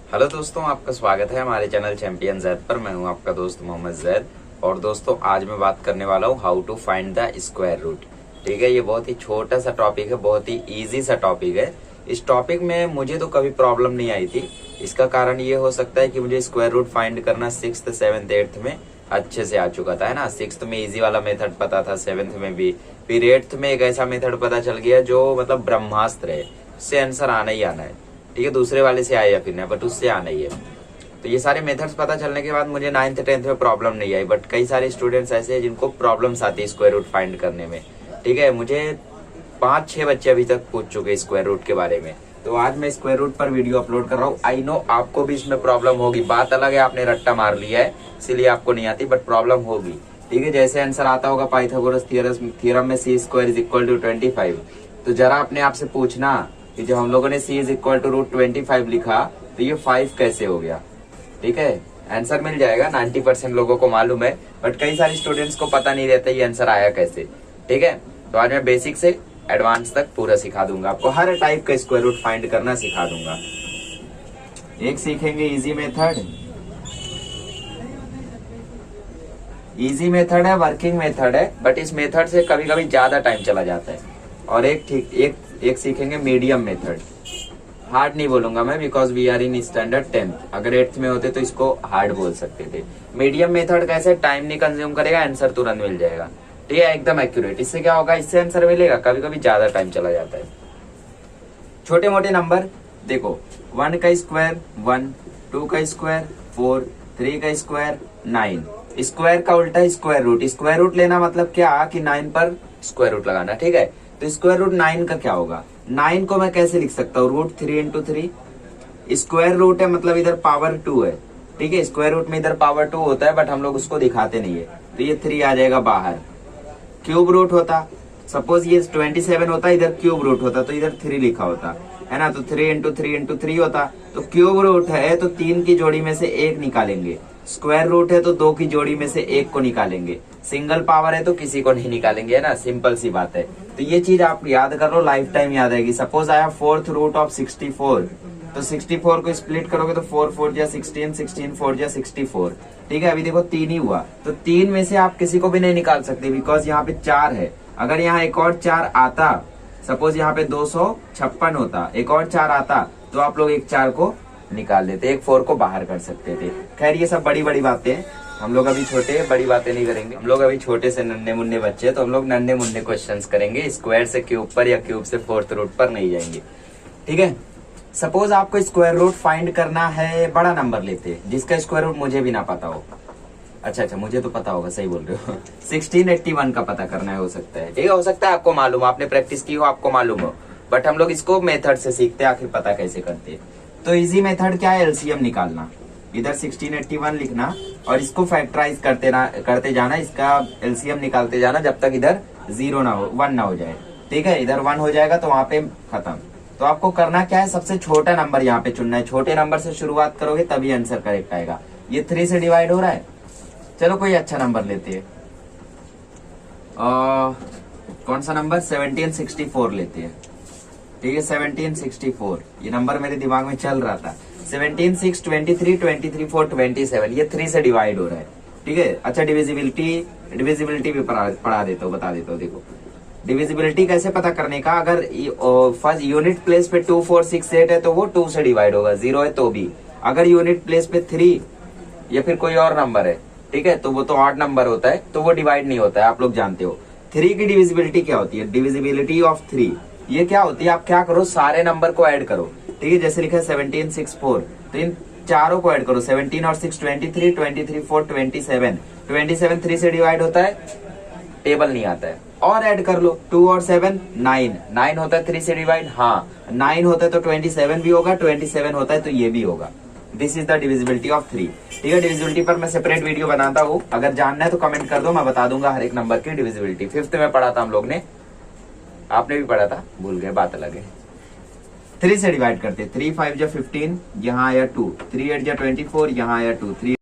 Hello दोस्तों, आपका स्वागत है हमारे चैनल चैंपियन जैद पर। मैं हूं आपका दोस्त मोहम्मद जैद। और दोस्तों, आज मैं बात करने वाला हूं how to find the square root. ठीक है, ये बहुत ही छोटा सा टॉपिक है, बहुत ही इजी सा टॉपिक है। इस टॉपिक में मुझे तो कभी प्रॉब्लम नहीं आई थी। इसका कारण ये हो सकता है कि मुझे स्क्वायर रूट फाइंड करना 6th 7th 8th में अच्छे से आ चुका था, है ना। 6th में इजी वाला मेथड पता था, 7th में भी, फिर 8th में एक ऐसा मेथड पता चल गया जो मतलब ब्रह्मास्त्र है, उससे आंसर आना ही आना है। ठीक है, दूसरे वाले से आया फिर ना, बट उससे आना ही है। तो ये सारे मेथड्स पता चलने के बाद मुझे 9th 10th में प्रॉब्लम नहीं आई। बट कई सारे स्टूडेंट्स ऐसे हैं जिनको प्रॉब्लम्स आती है स्क्वायर रूट फाइंड करने में। ठीक है, मुझे 5-6 बच्चे अभी तक पूछ चुके स्क्वायर रूट के बारे में। तो आज मैं स्क्वायर रूट पर वीडियो अपलोड कर रहा हूँ। आई नो आपको भी इसमें प्रॉब्लम होगी, बात अलग है आपने रट्टा मार लिया है इसीलिए आपको नहीं आती, बट प्रॉब्लम होगी। ठीक है, जैसे आंसर आता होगा पाइथागोरस थ्योरम में c square is equal to 25, तो जरा अपने आप से पूछना कि जो हम लोगों ने c is equal to root 25 लिखा तो ये 5 कैसे हो गया। ठीक है, आंसर मिल जाएगा, 90% लोगों को मालूम है, बट कई सारे स्टूडेंट्स को पता नहीं रहता ये आंसर आया कैसे। ठीक है, तो आज मैं बेसिक से एडवांस तक पूरा सिखा दूंगा आपको, हर टाइप का स्क्वायर रूट फाइंड करना सिखा दूंगा। एक सीखेंगे इजी मेथड, इजी मेथड है, वर्किंग मेथड है, बट इस मेथड से कभी कभी ज्यादा टाइम चला जाता है। और एक सीखेंगे मीडियम मेथड। हार्ड नहीं बोलूंगा मैं, because we are in standard 10th। अगर 8th में होते तो इसको हार्ड बोल सकते थे। मीडियम मेथड कैसे, टाइम नहीं कंज्यूम करेगा, आंसर तुरंत मिल जाएगा। ठीक है, एकदम एक्यूरेट। इससे क्या होगा, इससे आंसर मिलेगा, कभी कभी ज्यादा टाइम चला जाता है। छोटे मोटे नंबर देखो, 1 का स्क्वायर 1, 2 का स्क्वायर 4, 3 का स्क्वायर 9। स्क्वायर का उल्टा स्क्वायर रूट। स्क्वायर रूट लेना मतलब क्या कि 9 पर स्क्वायर रूट लगाना। ठीक है, तो स्क्वायर रूट 9 का क्या होगा, 9 को मैं कैसे लिख सकता हूँ, रूट 3 इंटू 3। स्क्वायर रूट है मतलब इधर पावर 2 है। ठीक है, स्क्वायर रूट में इधर पावर 2 होता है, बट हम लोग उसको दिखाते नहीं है, तो ये 3 आ जाएगा बाहर। क्यूब रूट होता, सपोज ये 27 होता, इधर क्यूब रूट होता तो इधर 3 लिखा होता, है ना। तो 3 इंटू 3 इंटू 3 होता। तो क्यूब रूट है तो 3 की जोड़ी में से 1 निकालेंगे। स्क्वायर रूट है तो 2 की जोड़ी में से 1 को निकालेंगे। सिंगल पावर है तो किसी को नहीं निकालेंगे, है ना, सिंपल सी बात है। तो ये चीज आप याद कर लो, लाइफ टाइम याद आएगी। सपोज आया 4th रूट ऑफ 64, तो 64 को स्प्लिट करोगे तो 4 4 जा 16, 16 4 जा 64। ठीक है, अभी देखो 3 ही हुआ, तो 3 में से आप किसी को भी नहीं निकाल सकते, बिकॉज यहाँ पे 4 है। अगर यहाँ एक और 4 आता, सपोज यहाँ पे 256 होता, एक और 4 आता, तो आप लोग एक 4 को निकाल देते, एक 4 को बाहर कर सकते थे। खैर, ये सब बड़ी बड़ी बातें हैं, हम लोग अभी छोटे हैं, बड़ी बातें नहीं करेंगे। हम लोग अभी छोटे से नन्हे मुन्ने बच्चे हैं, तो हम लोग नन्हे मुन्ने क्वेश्चंस करेंगे। स्क्वायर से क्यूब पर या क्यूब से 4th रूट पर नहीं जाएंगे। ठीक है, सपोज आपको स्क्वायर रूट फाइंड करना है, बड़ा नंबर लेते हैं जिसका स्क्वायर रूट मुझे भी ना पता हो। अच्छा, मुझे तो पता होगा, सही बोल रहे हो। 1681 का पता करना है, हो सकता है। ठीक है, हो सकता है आपको मालूम हो, आपने प्रैक्टिस की हो, आपको मालूम हो, बट हम लोग इसको मेथड से सीखते हैं, आखिर पता कैसे करते हैं। तो इजी मेथड क्या है, एलसीएम निकालना। इधर 1681 लिखना और इसको फैक्टराइज करते जाना, इसका एलसीएम निकालते जाना जब तक इधर 0 ना हो, 1 ना हो जाए। ठीक है, इधर 1 हो जाएगा तो वहां पे खत्म। तो आपको करना क्या है, सबसे छोटा नंबर यहाँ पे चुनना है। छोटे नंबर से शुरुआत करोगे तभी आंसर करेक्ट आएगा। ये 3 से डिवाइड हो रहा है, चलो कोई अच्छा नंबर लेते हैं। कौन सा नंबर, 1764 लेते हैं। ठीक है, 1764 ये नंबर मेरे दिमाग में चल रहा था। 17 6 23 23 4 27, ये 3 से डिवाइड हो रहा है। ठीक है, अच्छा डिविजिबिलिटी भी पढ़ा देता हूँ, बता देता हूँ। देखो डिविजिबिलिटी कैसे पता करने का, अगर फर्स्ट यूनिट प्लेस पे 2 4 6 8 है तो वो 2 से डिवाइड होगा, 0 है तो भी। अगर यूनिट प्लेस पे 3 या फिर कोई और नंबर है, ठीक है, तो वो तो ऑड नंबर होता है, तो वो डिवाइड नहीं होता है, आप लोग जानते हो। 3 की डिविजिबिलिटी क्या होती है, डिविजिबिलिटी ऑफ 3, ये क्या होती है, आप क्या करो, सारे नंबर को ऐड करो। ठीक है, जैसे लिखा है 1764, तो इन चारों को ऐड करो, 17 और 6 23, 23 4 27, 27 3 से डिवाइड होता है, टेबल नहीं आता है। और ऐड कर लो 2 और 7 9, 9 होता है 3 से डिवाइड, हाँ 9 होता है तो 27 भी होगा, 27 होता है तो ये भी होगा। This is the divisibility of 3। ठीक है, डिविजिबिलिटी पर मैं सेपरेट वीडियो बनाता हूँ, अगर जानना है तो कमेंट कर दो, मैं बता दूंगा हर एक नंबर की डिविजिबिलिटी। 5th में पढ़ा था हम लोग ने, आपने भी पढ़ा था, भूल गए, बात अलग है। 3 से डिवाइड करते, 3 5 जा 15, यहाँ आया 2, 3 8 जा 24, यहाँ आया 2 3।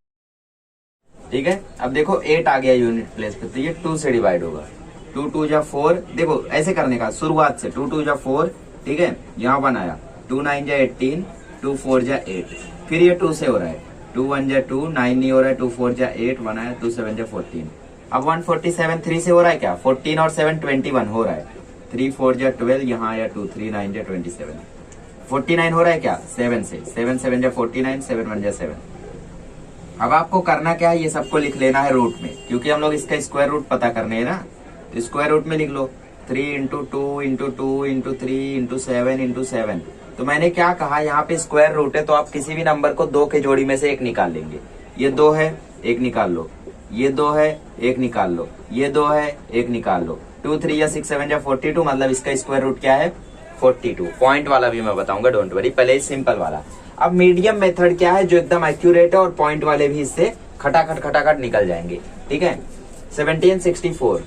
ठीक है, अब देखो 8 आ गया यूनिट प्लेस पे, तो ये 2 से डिवाइड होगा। 2 2 जा 4, देखो ऐसे करने का शुरुआत से, 2 2 जा 4, ठीक है, यहाँ 1 आया, 2 9 जा 18, 2 4 जा 8, फिर ये 2 से हो रहा है, 2 1 जा 2, 9 नहीं हो रहा है, 2 4 जा 8, 1 आया, 2 7 जा 14। अब 147 3 से हो रहा है क्या, 14 और 7 21 हो रहा है, 3 4 जा 12, यहाँ आया 2 3 9 जा 27, 49 हो रहा है क्या 7 से, 7 7 जा 49, 7 1 जा 7। अब आपको करना क्या है, ये सबको लिख लेना है रूट में, क्योंकि हम लोग इसका स्क्वायर रूट पता करने है ना, तो स्क्वायर रूट में लिख लो 3 into 2 into 2 into 3 into 7 into 7। तो मैंने क्या कहा, यहाँ पे स्क्वायर रूट है तो आप किसी भी नंबर को 2 के जोड़ी में से एक निकाल लेंगे। ये 2 है, एक निकाल लो, ये 2 है, एक निकाल लो, ये 2 है, एक निकाल लो। 2 3 या 6 7 या 42, मतलब इसका स्क्वायर रूट क्या है 42। पॉइंट वाला भी मैं बताऊंगा, डोंट वरी, पहले सिंपल वाला। अब मीडियम मेथड क्या है, जो एकदम एक्यूरेट है और पॉइंट वाले भी इससे खटाखट निकल जाएंगे। ठीक है, 1764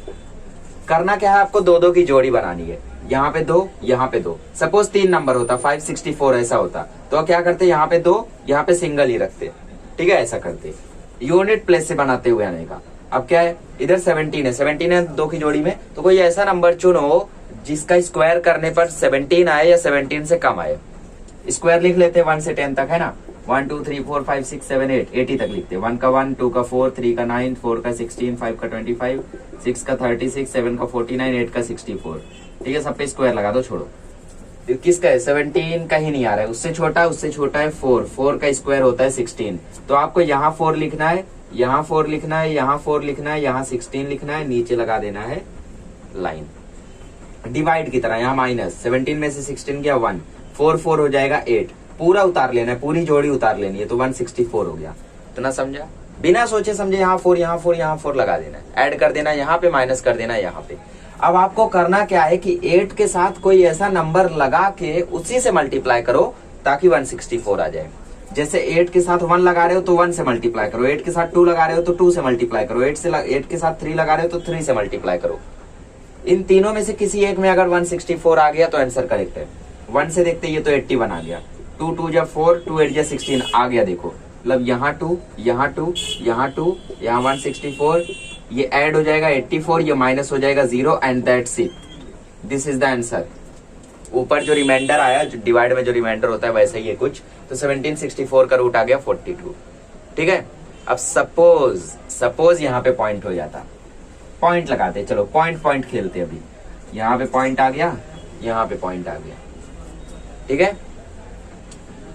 करना क्या है, आपको 2 2 की जोड़ी बनानी है, यहाँ पे 2, यहाँ पे 2। सपोज 3 नंबर होता, 564 ऐसा होता, तो क्या करते, यहाँ पे 2, यहाँ पे सिंगल ही रखते। ठीक है, ऐसा करते, यूनिट प्लेस से बनाते हुए आने का। अब क्या है, इधर 17 है 2 की जोड़ी में, तो कोई ऐसा नंबर चुनो जिसका स्क्वायर करने पर 17 आए या 17 से कम आए। स्क्वायर लिख लेते हैं 1 से 10 तक, है ना, 1 2 3 4 5 6 7 8, 80 तक लिखते हैं। 1 का 1, 2 का 4, 3 का 9, 4 का 16, 5 का 25, 6 का 36, 7 का 49, 8 का 64। ठीक है, सब पे स्क्वायर लगा दो, छोड़ो। किसका है, 17 का ही नहीं आ रहा है, उससे छोटा है 4 का स्क्वायर होता है 16। तो आपको यहाँ 4 लिखना है, यहाँ 4 लिखना है, यहाँ 4 लिखना है, यहाँ 16 लिखना है, नीचे लगा देना है लाइन डिवाइड की तरह। यहाँ माइनस 17 में से 16 गया 1, 4 4 हो जाएगा 8, पूरा उतार लेना है, पूरी जोड़ी उतार लेनी है, तो 164 हो गया। तो ना समझा, बिना सोचे समझे यहाँ 4 यहाँ 4 यहाँ 4 लगा देना है, ऐड कर देना यहाँ पे, माइनस कर देना यहाँ पे। अब आपको करना क्या है कि 8 के साथ कोई ऐसा नंबर लगा के उसी से मल्टीप्लाई करो ताकि 164 आ जाए। जैसे 8 के साथ 1 लगा रहे हो तो 1 से मल्टीप्लाई करो, 8 के साथ 2 लगा रहे हो तो 2 से मल्टीप्लाई करो, 8 के साथ 3 लगा रहे हो तो 3 से मल्टीप्लाई करो। इन तीनों में से किसी एक में अगर 164 आ गया तो आंसर करेक्ट है। 1 से देखते ये तो 81 आ गया, 2 2 जा 4, 2 8 जा 16 आ गया। देखो मतलब यहाँ 2 यहाँ 2 यहाँ 2 यहाँ 164, ये ऐड हो जाएगा 84, ये माइनस हो जाएगा 0 and that's it, this is the answer. ऊपर जो रिमाइंडर आया, जो डिवाइड में जो रिमाइंडर होता है वैसे ही है कुछ, तो 1764 का रूट आ गया 42। ठीक है, अब सपोज यहाँ पे पॉइंट हो जाता, पॉइंट लगाते, चलो पॉइंट खेलते अभी। यहाँ पे पॉइंट आ गया, यहाँ पे पॉइंट आ गया। ठीक है,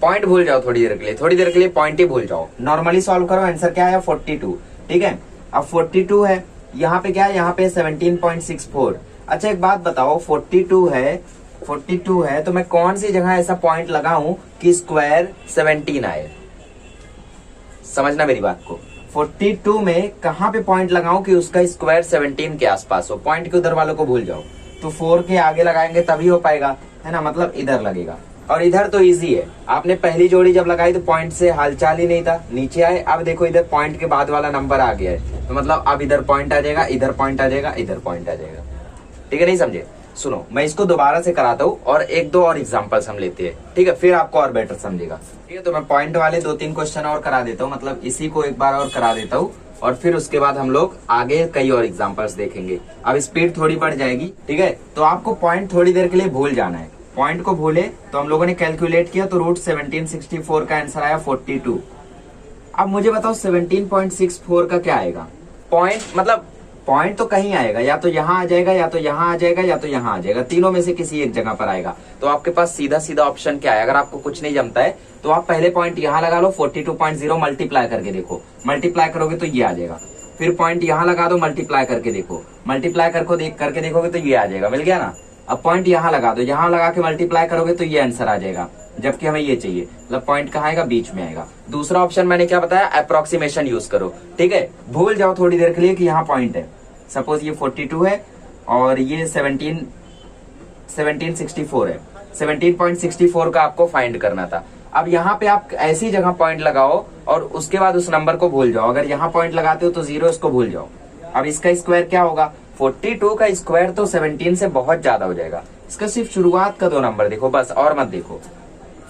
पॉइंट भूल जाओ थोड़ी देर के लिए पॉइंट ही भूल जाओ, नॉर्मली सॉल्व करो। आंसर क्या आया 42। ठीक है, अब 42 है, यहाँ पे क्या है, यहाँ पे 17.64। अच्छा एक बात बताओ, 42 है तो मैं कौन सी जगह ऐसा पॉइंट लगाऊं कि स्क्वायर 17 आए, समझना मेरी बात को। 42 में कहां पे पॉइंट लगाऊं कि उसका स्क्वायर 17 के आसपास हो। पॉइंट के उधर वालों को भूल जाओ, तो 4 के आगे लगाएंगे तभी हो पाएगा, है ना, मतलब इधर लगेगा। और इधर तो इजी है, आपने पहली जोड़ी जब लगाई तो पॉइंट से हालचाल ही नहीं था, नीचे आए। अब देखो इधर पॉइंट के बाद वाला नंबर आ गया है, तो मतलब अब इधर पॉइंट आ जाएगा, इधर पॉइंट आ जाएगा, इधर पॉइंट आ जाएगा। ठीक है, नहीं समझे? सुनो मैं इसको दोबारा से कराता हूँ और 1-2 और एग्जांपल्स हम लेते हैं। ठीक है, फिर आपको और बेटर समझेगा। ठीक है, तो मैं पॉइंट वाले 2-3 क्वेश्चन और करा देता हूँ, मतलब इसी को एक बार और करा देता हूँ, और फिर उसके बाद हम लोग आगे कई और एग्जांपल्स देखेंगे। अब स्पीड थोड़ी बढ़ जाएगी। ठीक है, तो आपको पॉइंट थोड़ी देर के लिए भूल जाना है। पॉइंट को भूले तो हम लोगों ने कैलकुलेट किया तो रूट 1764 का आंसर आया 42। अब मुझे बताओ 17.64 का क्या आएगा। पॉइंट मतलब पॉइंट तो कहीं आएगा, या तो यहाँ आ जाएगा, या तो यहाँ आ जाएगा, या तो यहाँ आ जाएगा, तीनों में से किसी एक जगह पर आएगा। तो आपके पास सीधा ऑप्शन क्या है, अगर आपको कुछ नहीं जमता है तो आप पहले पॉइंट यहाँ लगा लो, 42.0 मल्टीप्लाई करके देखो, मल्टीप्लाई करोगे तो ये आ जाएगा। फिर पॉइंट यहाँ लगा दो, मल्टीप्लाई करके देखो, मल्टीप्लाई करके देखोगे तो ये आ जाएगा, मिल गया ना। अब पॉइंट यहाँ लगा दो, यहाँ लगा के मल्टीप्लाई करोगे तो ये आंसर आ जाएगा, जबकि हमें ये चाहिए, मतलब पॉइंट कहाँ आएगा, बीच में आएगा। दूसरा ऑप्शन मैंने क्या बताया, अप्रोक्सीमेशन यूज करो। ठीक है, भूल जाओ थोड़ी देर के लिए कि यहाँ पॉइंट है। सपोज ये 42 है और ये 1764 है, 17.64 का आपको फाइंड करना था। अब यहाँ पे आप ऐसी जगह पॉइंट लगाओ और उसके बाद उस नंबर को भूल जाओ। अगर यहाँ पॉइंट लगाते हो तो 0 इसको भूल जाओ। अब इसका स्क्वायर क्या होगा, 42 का स्क्वायर तो 17 से बहुत ज्यादा हो जाएगा। इसका सिर्फ शुरुआत का 2 नंबर देखो बस, और मत देखो।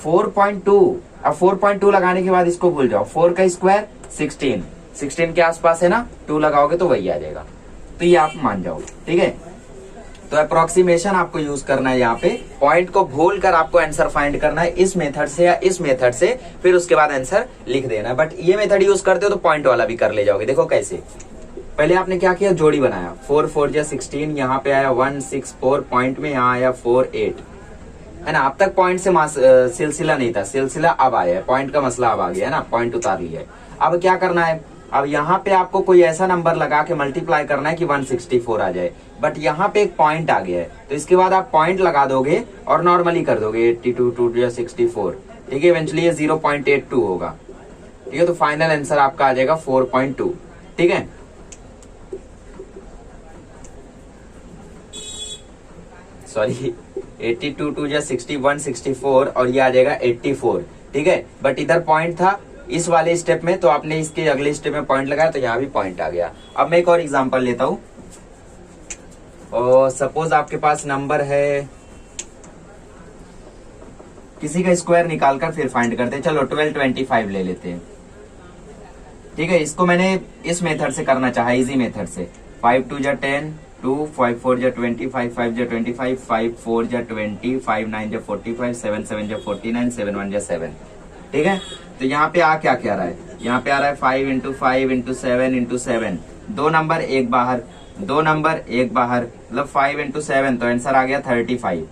4.2, अब 4.2 लगाने के बाद इसको भूल जाओ। 4 का स्क्वायर 16 के आसपास है ना, 2 लगाओगे तो वही आ जाएगा, तो ये आप मान जाओ। ठीक है, तो अप्रोक्सीमेशन आपको यूज करना है यहाँ पे, पॉइंट को भूल कर आपको आंसर फाइंड करना है इस मेथड से या इस मेथड से, फिर उसके बाद आंसर लिख देना है। बट ये मेथड यूज करते हो तो पॉइंट वाला भी कर ले जाओगे। देखो कैसे, पहले आपने क्या किया, जोड़ी बनाया, 4 4 जा 16, यहाँ पे आया 1 6 4 पॉइंट में, यहाँ आया 4 8, है ना। अब तक पॉइंट से सिलसिला नहीं था, सिलसिला अब आया है, पॉइंट का मसला अब आ गया है ना, पॉइंट उतार लिया है। अब क्या करना है, अब यहाँ पे आपको कोई ऐसा नंबर लगा के मल्टीप्लाई करना है कि 164 आ जाए, बट यहाँ पे एक पॉइंट आ गया है, तो इसके बाद आप पॉइंट लगा दोगे और नॉर्मली कर दोगे 82 2 या 64, ठीक है। इवेंचुअली ये 0.82 होगा, ठीक है। तो फाइनल आंसर आपका आ जाएगा 4.2, ठीक है। सॉरी 82 2 या 61 64 और ये आ जाएगा 84, ठीक है। बट इधर पॉइंट था इस वाले स्टेप में, तो आपने इसके अगले स्टेप में पॉइंट लगाया तो यहाँ भी पॉइंट आ गया। अब मैं एक और एग्जांपल लेता हूं, और सपोज आपके पास नंबर है, किसी का स्क्वायर निकालकर फिर फाइंड करते हैं। चलो 1225 ले लेते हैं, ठीक है। इसको मैंने इस मेथड से करना चाहा, इजी मेथड से। 5 2 जा 10, 2 5 4 जा 20, 5 5 जा 25, 5 4 जा 20, 5 9 जा 45, 7 7 जा 49, 7 1 जा 7, ठीक है। तो यहाँ पे आ क्या क्या रहा है, यहाँ पे आ रहा है 5 इंटू 5 इंटू 7 इंटू 7, 2 नंबर एक बाहर, 2 नंबर एक बाहर, मतलब 5 इंटू 7, तो आंसर आ गया 35,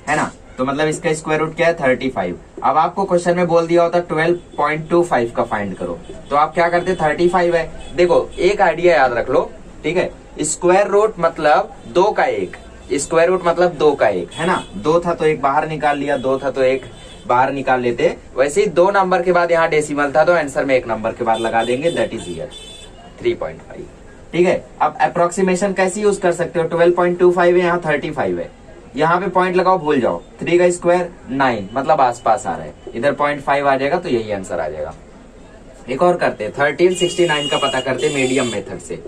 है ना। तो मतलब इसका स्क्वायर रूट क्या है, 35। अब आपको क्वेश्चन में बोल दिया होता 12.25 का फाइंड करो, तो आप क्या करते, 35 है। देखो एक आइडिया याद रख लो, ठीक है। स्क्वायर रूट मतलब 2 का 1, स्क्वायर रूट मतलब 2 का 1, है ना। 2 था तो एक बाहर निकाल लिया, 2 था तो एक बाहर निकाल लेते। वैसे ही 2 नंबर के बाद यहाँ डेसिमल था तो आंसर में 1 नंबर के बाद लगा देंगे, दैट इज हियर 3.5, ठीक है। अब अप्रोक्सीमेशन कैसे यूज कर सकते हो, 12.25 है, यहाँ 35 है, यहाँ पे पॉइंट लगाओ, भूल जाओ, 3 का स्क्वायर 9, मतलब आसपास आ रहा है, इधर 0.5 आ जाएगा, तो यही आंसर आ जाएगा। एक और करते 1369 का पता करते मीडियम मेथड से,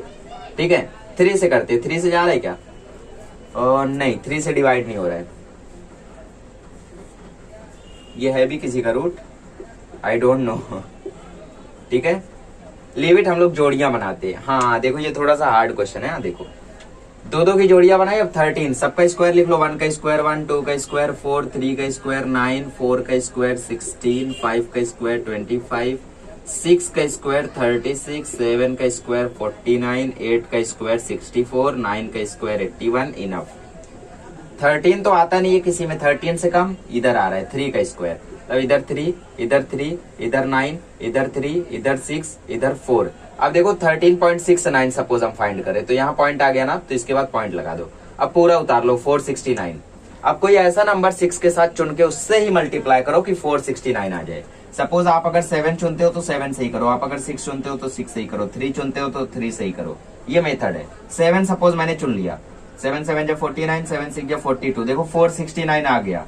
ठीक है। 3 से करते, 3 से जा रहा है क्या, नहीं 3 से डिवाइड नहीं हो रहा है, ये है भी किसी का रूट, आई डोंट नो, ठीक है। लीव इट, हम लोग जोड़ियां बनाते हैं। हाँ देखो ये थोड़ा सा हार्ड क्वेश्चन है, देखो 2 की जोड़ियां बनाई। अब 13, सबका स्क्वायर लिख लो, 1 का स्क्वायर 1, 2 का स्क्वायर 4, 3 का स्क्वायर 9, 4 का स्क्वायर 16, 5 का स्क्वायर 25, 6 का स्क्वायर 36, 7 का स्क्वायर 49, 8 का स्क्वायर 64, 9 का स्क्वायर 81, इनफ। 13 तो आता नहीं है किसी में, 13 से कम इधर आ रहा है 3 का स्क्वायर, अब इधर 3, इधर 3, इधर 9, इधर 3, इधर 6, इधर 4। अब देखो 13.69 सपोज हम फाइंड करें, तो यहाँ पॉइंट आ गया ना, तो इसके बाद पॉइंट लगा दो। अब पूरा उतार लो 469। अब कोई ऐसा नंबर 6 के साथ चुन के उससे ही मल्टीप्लाई करो कि 469 आ जाए। सपोज आप अगर 7 चुनते हो तो 7 से ही करो, आप अगर 6 चुनते हो तो 6 से ही करो, 3 चुनते हो तो 3 से ही करो, ये मेथड है। 7 सपोज मैंने चुन लिया, 7 7 जा 49, 7 6 जा 42, देखो 469 आ गया,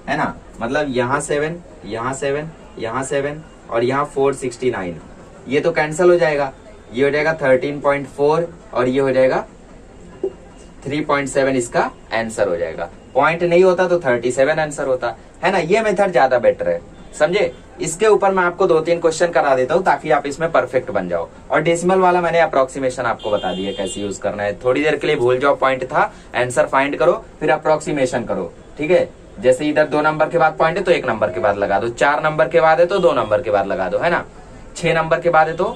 है ना। मतलब यहाँ 7, यहाँ 7, यहाँ 7 और यहाँ 469, ये तो कैंसिल हो जाएगा, ये हो जाएगा 13.4 और ये हो जाएगा 3.7, इसका आंसर हो जाएगा। पॉइंट नहीं होता तो 37 आंसर होता, है ना। ये मेथड ज्यादा बेटर है, समझे। इसके ऊपर मैं आपको 2-3 क्वेश्चन करा देता हूँ ताकि आप इसमें परफेक्ट बन जाओ। और डेसिमल वाला मैंने अप्रोक्सीमेशन आपको बता दिया कैसे यूज करना है। थोड़ी देर के लिए भूल जाओ, पॉइंट था, आंसर फाइंड करो, फिर अप्रोक्सीमेशन करो, ठीक है। जैसे इधर 2 नंबर के बाद पॉइंट है तो 1 नंबर के बाद लगा दो, 4 नंबर के बाद है तो 2 नंबर के बाद लगा दो, है ना। 6 नंबर के बाद है तो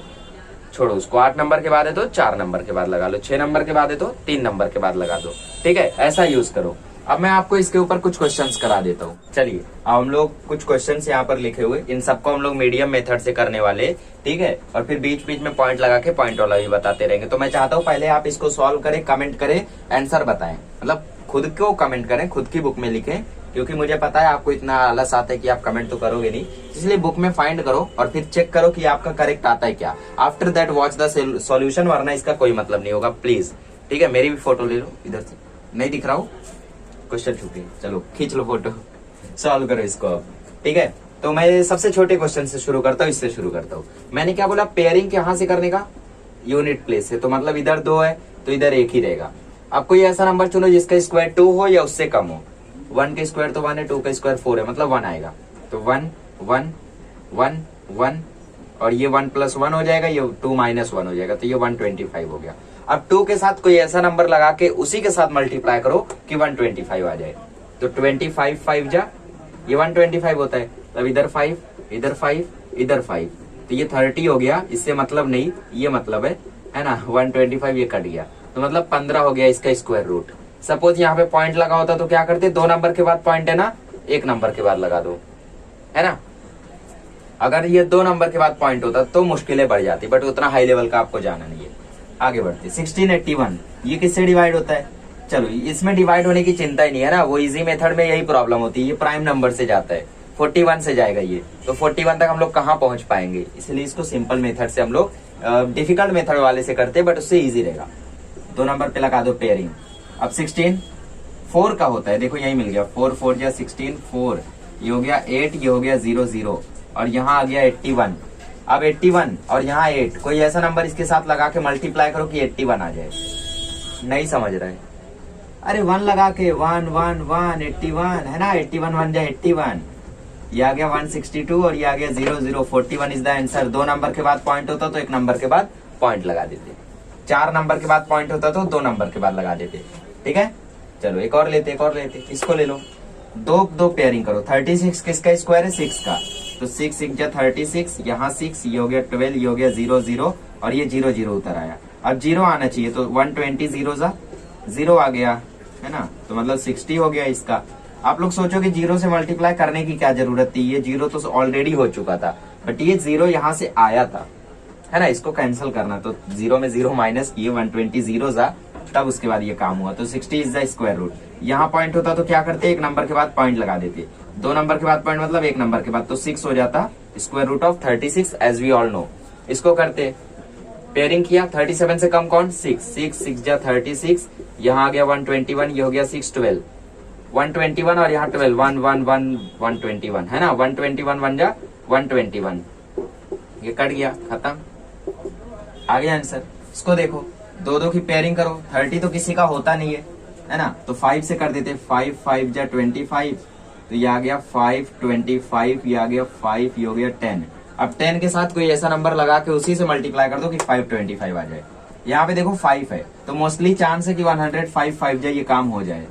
छोड़ो उसको, 8 नंबर के बाद है तो 4 नंबर के बाद लगा लो, 6 नंबर के बाद है तो 3 नंबर के बाद लगा दो, ठीक है। ऐसा यूज करो। अब मैं आपको इसके ऊपर कुछ क्वेश्चंस करा देता हूँ। चलिए अब हम लोग कुछ क्वेश्चंस यहाँ पर लिखे हुए, इन सबको हम लोग मीडियम मेथड से करने वाले, ठीक है। और फिर बीच बीच में पॉइंट लगा के पॉइंट वाला भी बताते रहेंगे। तो मैं चाहता हूँ पहले आप इसको सॉल्व करें, कमेंट करें, आंसर बताएं, मतलब खुद को कमेंट करें, खुद की बुक में लिखें, क्योंकि मुझे पता है आपको इतना आलस आता है कि आप कमेंट तो करोगे नहीं, इसलिए बुक में फाइंड करो और फिर चेक करो कि आपका करेक्ट आता है क्या। After that watch the solution, वरना इसका कोई मतलब नहीं होगा, प्लीज, ठीक है। मेरी भी फोटो ले लो, इधर से नहीं दिख रहा हूँ, क्वेश्चन छुपी, चलो खींच लो फोटो, सॉल्व करो इसको अब, ठीक है। तो मैं सबसे छोटे क्वेश्चन से शुरू करता हूँ, इससे शुरू करता हूँ। मैंने क्या बोला, पेयरिंग कहाँ से करने का, यूनिट प्लेस से, तो मतलब इधर 2 है तो इधर 1 ही रहेगा। अब कोई ऐसा नंबर चुनो जिसका स्क्वायर 2 हो या उससे कम हो। 1 का स्क्वायर तो 1 है, 2 का स्क्वायर 4 है, मतलब 1 आएगा, तो 1 1 1 1 और ये 1 + 1 हो जाएगा, ये 2 - 1 हो जाएगा, तो ये 125 हो गया। अब 2 के साथ कोई ऐसा नंबर लगा के उसी के साथ मल्टीप्लाई करो कि 125 आ जाए। तो 25 5 जा, ये 125 होता है। तब इधर 5, इधर 5, इधर 5, तो ये 30 हो गया। इससे मतलब नहीं, ये मतलब है ना 125 ये कट गया, तो मतलब 15 हो गया इसका स्क्वायर रूट। सपोज यहाँ पे पॉइंट लगा होता तो क्या करते, 2 नंबर के बाद पॉइंट है ना, 1 नंबर के बाद लगा दो, है ना। अगर ये 2 नंबर के बाद पॉइंट होता तो मुश्किलें बढ़ जाती, बट उतना हाई लेवल का आपको जाना नहीं है। आगे बढ़ते 1681, ये किससे डिवाइड होता है? चलो इसमें डिवाइड होने की चिंता ही नहीं है ना, वो इजी मेथड में यही प्रॉब्लम होती है, ये प्राइम नंबर से जाता है, 41 से जाएगा ये, तो 41 तक हम लोग कहाँ पहुंच पाएंगे, इसलिए इसको सिंपल मेथड से हम लोग डिफिकल्ट मेथड वाले से करते हैं, बट उससे इजी रहेगा। 2 नंबर पे लगा दो पेयरिंग। अब 16 4 का होता है, देखो यही मिल गया, 4 4 या 16 4, ये हो गया 8, ये हो गया 0 0, और यहाँ आ गया 81। अब 81 और यहाँ 8, कोई ऐसा नंबर इसके साथ लगा के मल्टीप्लाई करो कि 81 आ जाए। नहीं समझ रहे, अरे 1 लगा के 1 1 1 81 है ना, 81 1 जा 81, ये आ गया 162 और ये आ गया 0 0, 41 इज द आंसर। 2 नंबर के बाद पॉइंट होता तो 1 नंबर के बाद पॉइंट लगा देते, 4 नंबर के बाद पॉइंट होता तो 2 नंबर के बाद लगा देते। ठीक है, चलो एक और लेते, इसको ले लो। 2 पेयरिंग करो। 36 किसका स्क्वायर है? 6 का, तो 6 6 जा 36, यहाँ 6, ये हो गया 12, ये हो गया 0 0, और ये 0 0 उतर आया। अब 0 आना चाहिए, तो 120 0 जा 0 आ गया, है ना, तो मतलब 60 हो गया इसका। आप लोग सोचो कि 0 से मल्टीप्लाई करने की क्या जरूरत थी, ये 0 तो ऑलरेडी हो चुका था, बट ये 0 यहाँ से आया था, है ना, इसको कैंसिल करना, तो 0 में 0 माइनस किए, 120 0 जा, तब उसके बाद ये काम हुआ, तो 60 इज द स्क्वायर रूट। यहाँ पॉइंट होता तो क्या करते, 1 नंबर के बाद पॉइंट लगा देते, 2 नंबर के बाद पॉइंट मतलब 1 नंबर के बाद, तो 6 हो जाता square root of 36 as we all know. इसको करते, पेयरिंग किया, 37 से कम कौन? 6 6 6 जा 36, यहाँ आ गया 121, ये हो गया 6 12, 121 और यहाँ 12, 1 1 1 121, है ना, 121 1 जा 121, ये कट गया, खत्म, आ गया आंसर। इसको देखो, 2 की पेयरिंग करो, 30 तो किसी का होता नहीं है ना, तो 5 से कर देते, 5 5 जा 25, तो ये आ गया 5 25, ये आ गया 5, ये हो गया 10। अब 10 के साथ कोई ऐसा नंबर लगा के उसी से मल्टीप्लाई कर दो कि 525 आ जाए। यहाँ पे देखो 5 है, तो मोस्टली चांस है कि 105 5 जाए, ये काम हो जाए।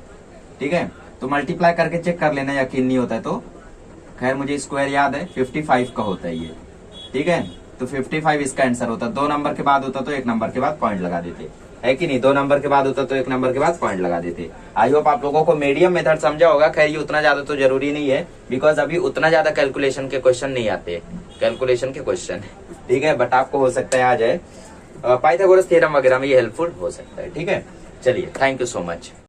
ठीक है, तो मल्टीप्लाई करके चेक कर लेना, यकीन नहीं होता है तो। खैर मुझे स्क्वायर याद है, 55 का होता है ये। ठीक है, तो 55 इसका आंसर होता। 2 नंबर के बाद होता तो 1 नंबर के बाद पॉइंट लगा देते, है कि नहीं, 2 नंबर के बाद होता तो 1 नंबर के बाद पॉइंट लगा देते। आई होप आप लोगों को मीडियम मेथड समझा होगा। खैर ये उतना ज्यादा तो जरूरी नहीं है, बिकॉज अभी उतना ज्यादा कैलकुलेशन के क्वेश्चन नहीं आते, कैलकुलेशन के क्वेश्चन। ठीक है, बट आपको हो सकता है आ जाए, पाइथागोरस थ्योरम वगैरह में ये हेल्पफुल हो सकता है। ठीक है, चलिए, थैंक यू सो मच।